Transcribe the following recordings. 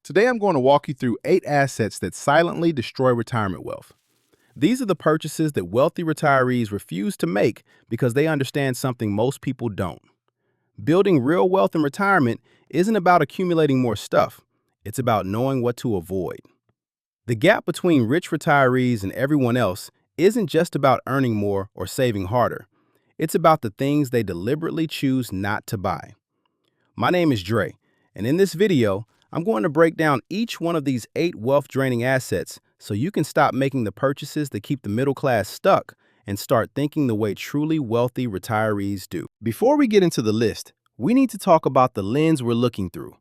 Today I'm going to walk you through 8 assets that silently destroy retirement wealth. These are the purchases that wealthy retirees refuse to make because they understand something most people don't. Building real wealth in retirement isn't about accumulating more stuff. It's about knowing what to avoid. The gap between rich retirees and everyone else isn't just about earning more or saving harder. It's about the things they deliberately choose not to buy. My name is Dre, and in this video, I'm going to break down each one of these 8 wealth-draining assets so you can stop making the purchases that keep the middle class stuck and start thinking the way truly wealthy retirees do. Before we get into the list, we need to talk about the lens we're looking through,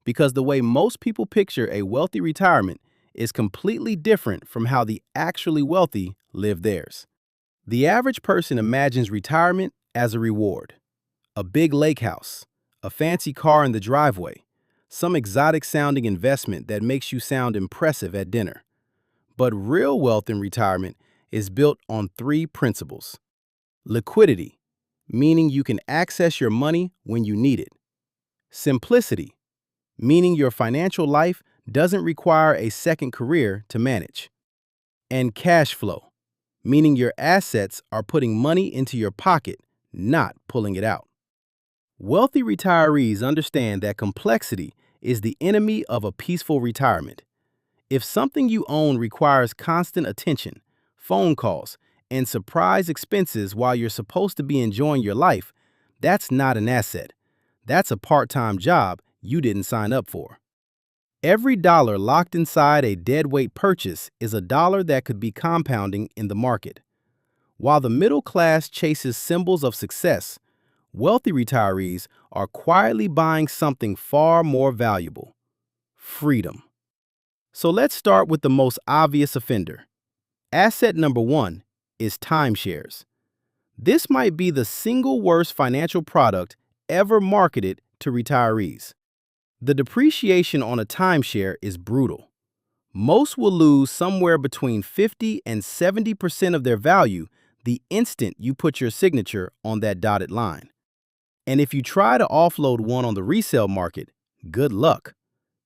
because the way most people picture a wealthy retirement is completely different from how the actually wealthy live theirs. The average person imagines retirement as a reward: a big lake house, a fancy car in the driveway, some exotic-sounding investment that makes you sound impressive at dinner. But real wealth in retirement is built on 3 principles. Liquidity, meaning you can access your money when you need it. Simplicity, meaning your financial life doesn't require a second career to manage. And cash flow, meaning your assets are putting money into your pocket, not pulling it out. Wealthy retirees understand that complexity is the enemy of a peaceful retirement. If something you own requires constant attention, phone calls, and surprise expenses while you're supposed to be enjoying your life, that's not an asset. That's a part-time job you didn't sign up for. Every dollar locked inside a deadweight purchase is a dollar that could be compounding in the market. While the middle class chases symbols of success, wealthy retirees are quietly buying something far more valuable: freedom. So let's start with the most obvious offender. Asset number 1 is timeshares. This might be the single worst financial product ever marketed to retirees. The depreciation on a timeshare is brutal. Most will lose somewhere between 50 and 70% of their value the instant you put your signature on that dotted line. And if you try to offload one on the resale market, good luck.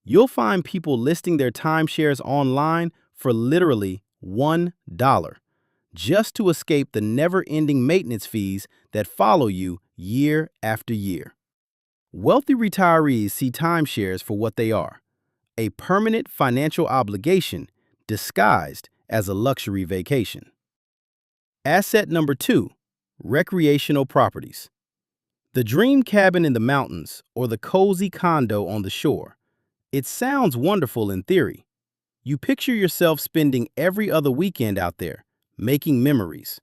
You'll find people listing their timeshares online for literally $1, just to escape the never-ending maintenance fees that follow you year after year. Wealthy retirees see timeshares for what they are: a permanent financial obligation disguised as a luxury vacation. Asset number 2, recreational properties. The dream cabin in the mountains or the cozy condo on the shore. It sounds wonderful in theory. You picture yourself spending every other weekend out there, making memories.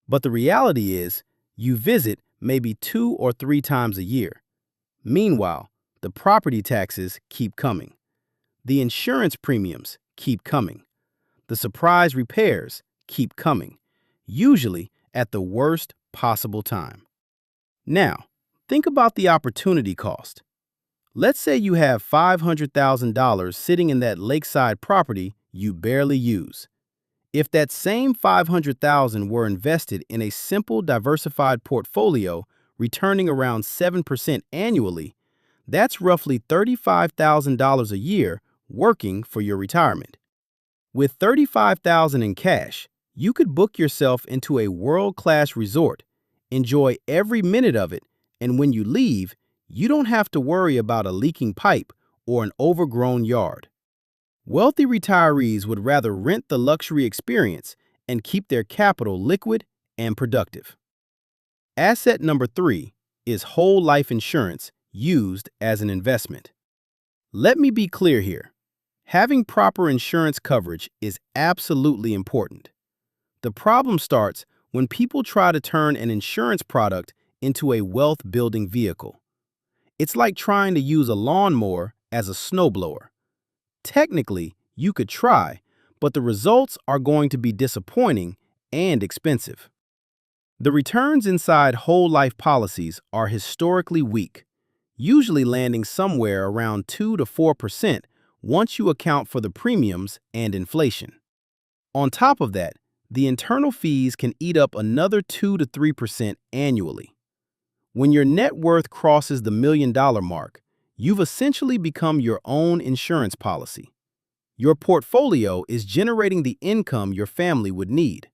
But the reality is, you visit maybe 2 or 3 times a year. Meanwhile, the property taxes keep coming. The insurance premiums keep coming. The surprise repairs keep coming, usually at the worst possible time. Now, think about the opportunity cost. Let's say you have $500,000 sitting in that lakeside property you barely use. If that same $500,000 were invested in a simple diversified portfolio returning around 7% annually, that's roughly $35,000 a year working for your retirement. With $35,000 in cash, you could book yourself into a world-class resort, enjoy every minute of it, and when you leave, you don't have to worry about a leaking pipe or an overgrown yard. Wealthy retirees would rather rent the luxury experience and keep their capital liquid and productive. Asset number 3 is whole life insurance used as an investment. Let me be clear here. Having proper insurance coverage is absolutely important. The problem starts when people try to turn an insurance product into a wealth-building vehicle. It's like trying to use a lawnmower as a snowblower. Technically, you could try, but the results are going to be disappointing and expensive. The returns inside whole life policies are historically weak, usually landing somewhere around 2 to 4% once you account for the premiums and inflation. On top of that, the internal fees can eat up another 2 to 3% annually. When your net worth crosses the $1 million mark, You've essentially become your own insurance policy. Your portfolio is generating the income your family would need.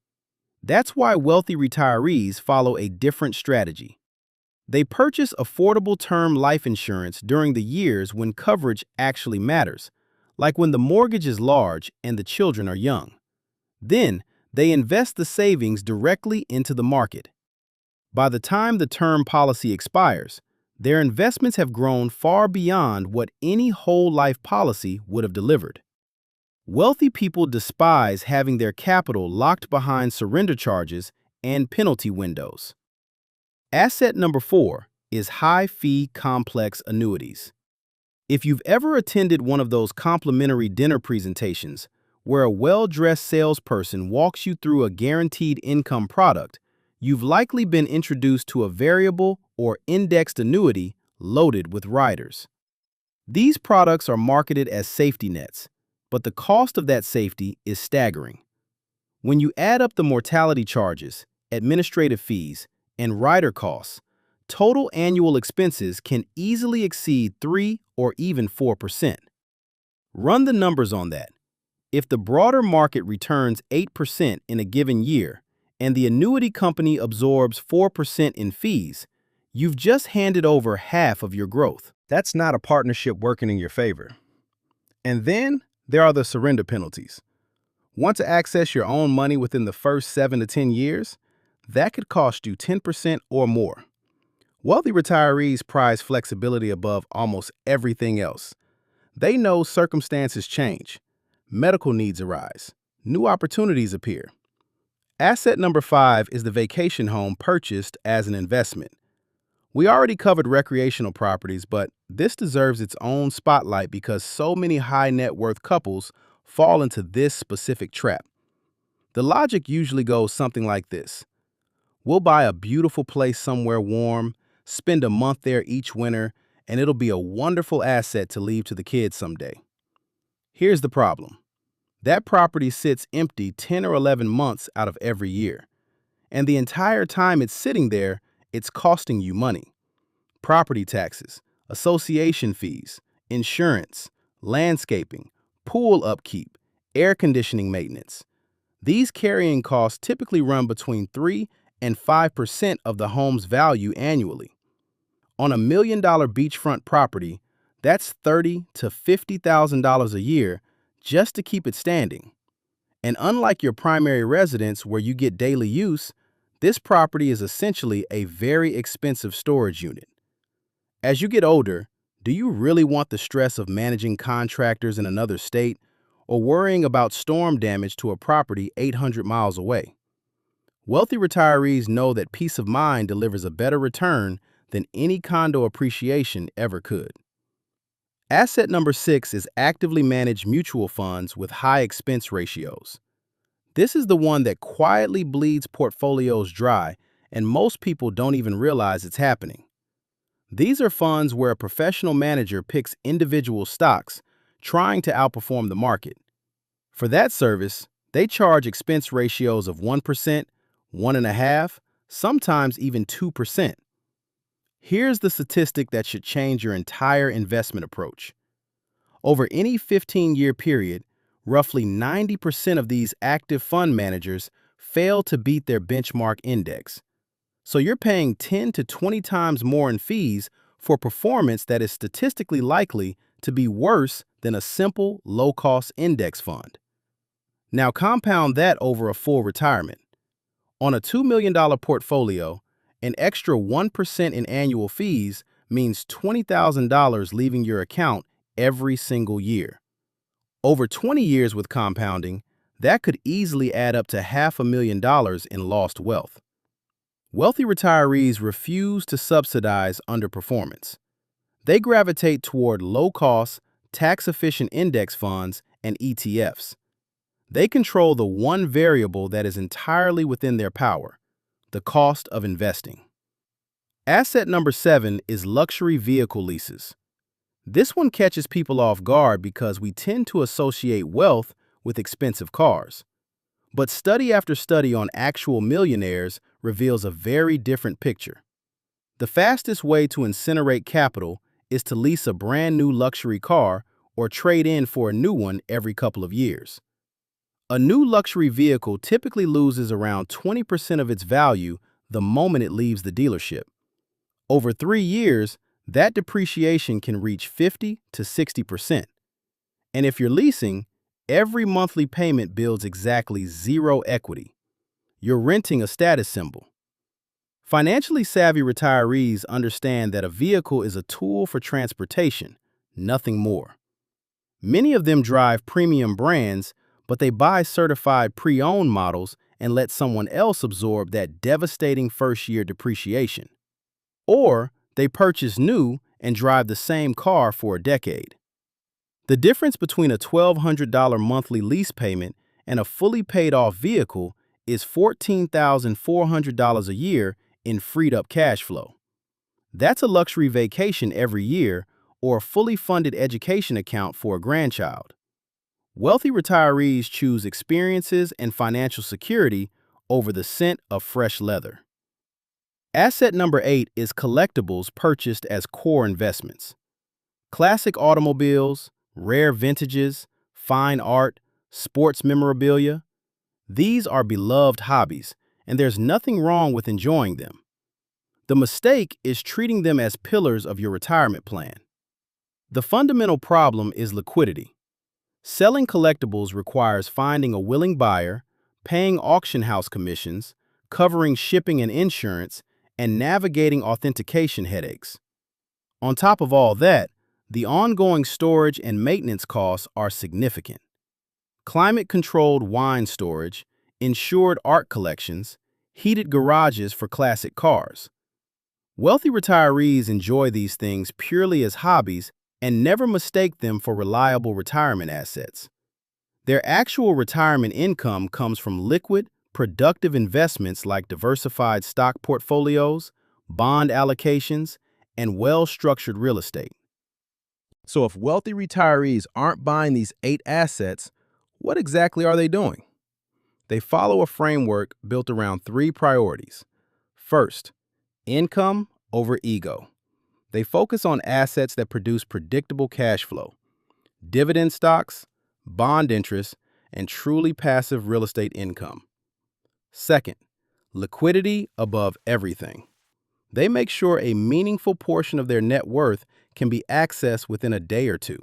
That's why wealthy retirees follow a different strategy. They purchase affordable term life insurance during the years when coverage actually matters, like when the mortgage is large and the children are young. Then, they invest the savings directly into the market. By the time the term policy expires, their investments have grown far beyond what any whole life policy would have delivered. Wealthy people despise having their capital locked behind surrender charges and penalty windows. Asset number 4 is high-fee complex annuities. If you've ever attended one of those complimentary dinner presentations where a well-dressed salesperson walks you through a guaranteed income product, you've likely been introduced to a variable or indexed annuity loaded with riders. These products are marketed as safety nets, but the cost of that safety is staggering. When you add up the mortality charges, administrative fees, and rider costs, total annual expenses can easily exceed 3 or even 4%. Run the numbers on that. If the broader market returns 8% in a given year and the annuity company absorbs 4% in fees, you've just handed over half of your growth. That's not a partnership working in your favor. And then there are the surrender penalties. Want to access your own money within the first 7 to 10 years? That could cost you 10% or more. Wealthy retirees prize flexibility above almost everything else. They know circumstances change, medical needs arise, new opportunities appear. Asset number 5 is the vacation home purchased as an investment. We already covered recreational properties, but this deserves its own spotlight because so many high net worth couples fall into this specific trap. The logic usually goes something like this. We'll buy a beautiful place somewhere warm, spend a month there each winter, and it'll be a wonderful asset to leave to the kids someday. Here's the problem. That property sits empty 10 or 11 months out of every year. And the entire time it's sitting there, it's costing you money. Property taxes, association fees, insurance, landscaping, pool upkeep, air conditioning maintenance. These carrying costs typically run between 3 and 5% of the home's value annually. On a $1 million beachfront property, that's $30,000 to $50,000 a year just to keep it standing. And unlike your primary residence where you get daily use, this property is essentially a very expensive storage unit. As you get older, do you really want the stress of managing contractors in another state or worrying about storm damage to a property 800 miles away? Wealthy retirees know that peace of mind delivers a better return than any condo appreciation ever could. Asset number 6 is actively managed mutual funds with high expense ratios. This is the one that quietly bleeds portfolios dry, and most people don't even realize it's happening. These are funds where a professional manager picks individual stocks, trying to outperform the market. For that service, they charge expense ratios of 1%, 1.5%, sometimes even 2%. Here's the statistic that should change your entire investment approach. Over any 15-year period, roughly 90% of these active fund managers fail to beat their benchmark index. So you're paying 10 to 20 times more in fees for performance that is statistically likely to be worse than a simple, low-cost index fund. Now compound that over a full retirement. On a $2 million portfolio, an extra 1% in annual fees means $20,000 leaving your account every single year. Over 20 years with compounding, that could easily add up to $500,000 in lost wealth. Wealthy retirees refuse to subsidize underperformance. They gravitate toward low-cost, tax-efficient index funds and ETFs. They control the one variable that is entirely within their power, the cost of investing. Asset number 7 is luxury vehicle leases. This one catches people off guard because we tend to associate wealth with expensive cars. But study after study on actual millionaires reveals a very different picture. The fastest way to incinerate capital is to lease a brand new luxury car or trade in for a new one every couple of years. A new luxury vehicle typically loses around 20% of its value the moment it leaves the dealership. Over 3 years, that depreciation can reach 50 to 60%. And if you're leasing, every monthly payment builds exactly zero equity. You're renting a status symbol. Financially savvy retirees understand that a vehicle is a tool for transportation, nothing more. Many of them drive premium brands, but they buy certified pre-owned models and let someone else absorb that devastating first-year depreciation. Or they purchase new and drive the same car for a decade. The difference between a $1,200 monthly lease payment and a fully paid-off vehicle is $14,400 a year in freed-up cash flow. That's a luxury vacation every year or a fully funded education account for a grandchild. Wealthy retirees choose experiences and financial security over the scent of fresh leather. Asset number 8 is collectibles purchased as core investments. Classic automobiles, rare vintages, fine art, sports memorabilia. These are beloved hobbies, and there's nothing wrong with enjoying them. The mistake is treating them as pillars of your retirement plan. The fundamental problem is liquidity. Selling collectibles requires finding a willing buyer, paying auction house commissions, covering shipping and insurance, and navigating authentication headaches. On top of all that, the ongoing storage and maintenance costs are significant. Climate-controlled wine storage, insured art collections, heated garages for classic cars. Wealthy retirees enjoy these things purely as hobbies and never mistake them for reliable retirement assets. Their actual retirement income comes from liquid, productive investments like diversified stock portfolios, bond allocations, and well-structured real estate. So if wealthy retirees aren't buying these 8 assets, what exactly are they doing? They follow a framework built around 3 priorities. First, income over ego. They focus on assets that produce predictable cash flow, dividend stocks, bond interest, and truly passive real estate income. Second, liquidity above everything. They make sure a meaningful portion of their net worth can be accessed within a day or two.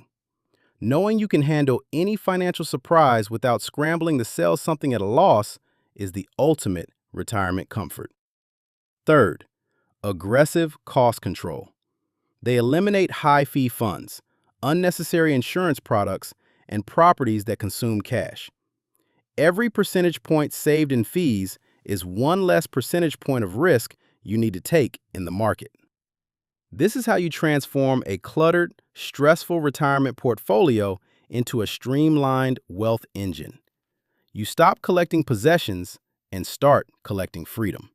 Knowing you can handle any financial surprise without scrambling to sell something at a loss is the ultimate retirement comfort. Third, aggressive cost control. They eliminate high-fee funds, unnecessary insurance products, and properties that consume cash. Every percentage point saved in fees is one less percentage point of risk you need to take in the market. This is how you transform a cluttered, stressful retirement portfolio into a streamlined wealth engine. You stop collecting possessions and start collecting freedom.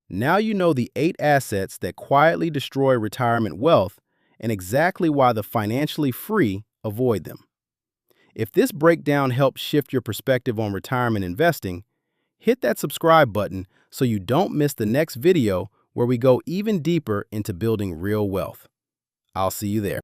Now you know the 8 assets that quietly destroy retirement wealth and exactly why the financially free avoid them. If this breakdown helps shift your perspective on retirement investing, hit that subscribe button so you don't miss the next video where we go even deeper into building real wealth. I'll see you there.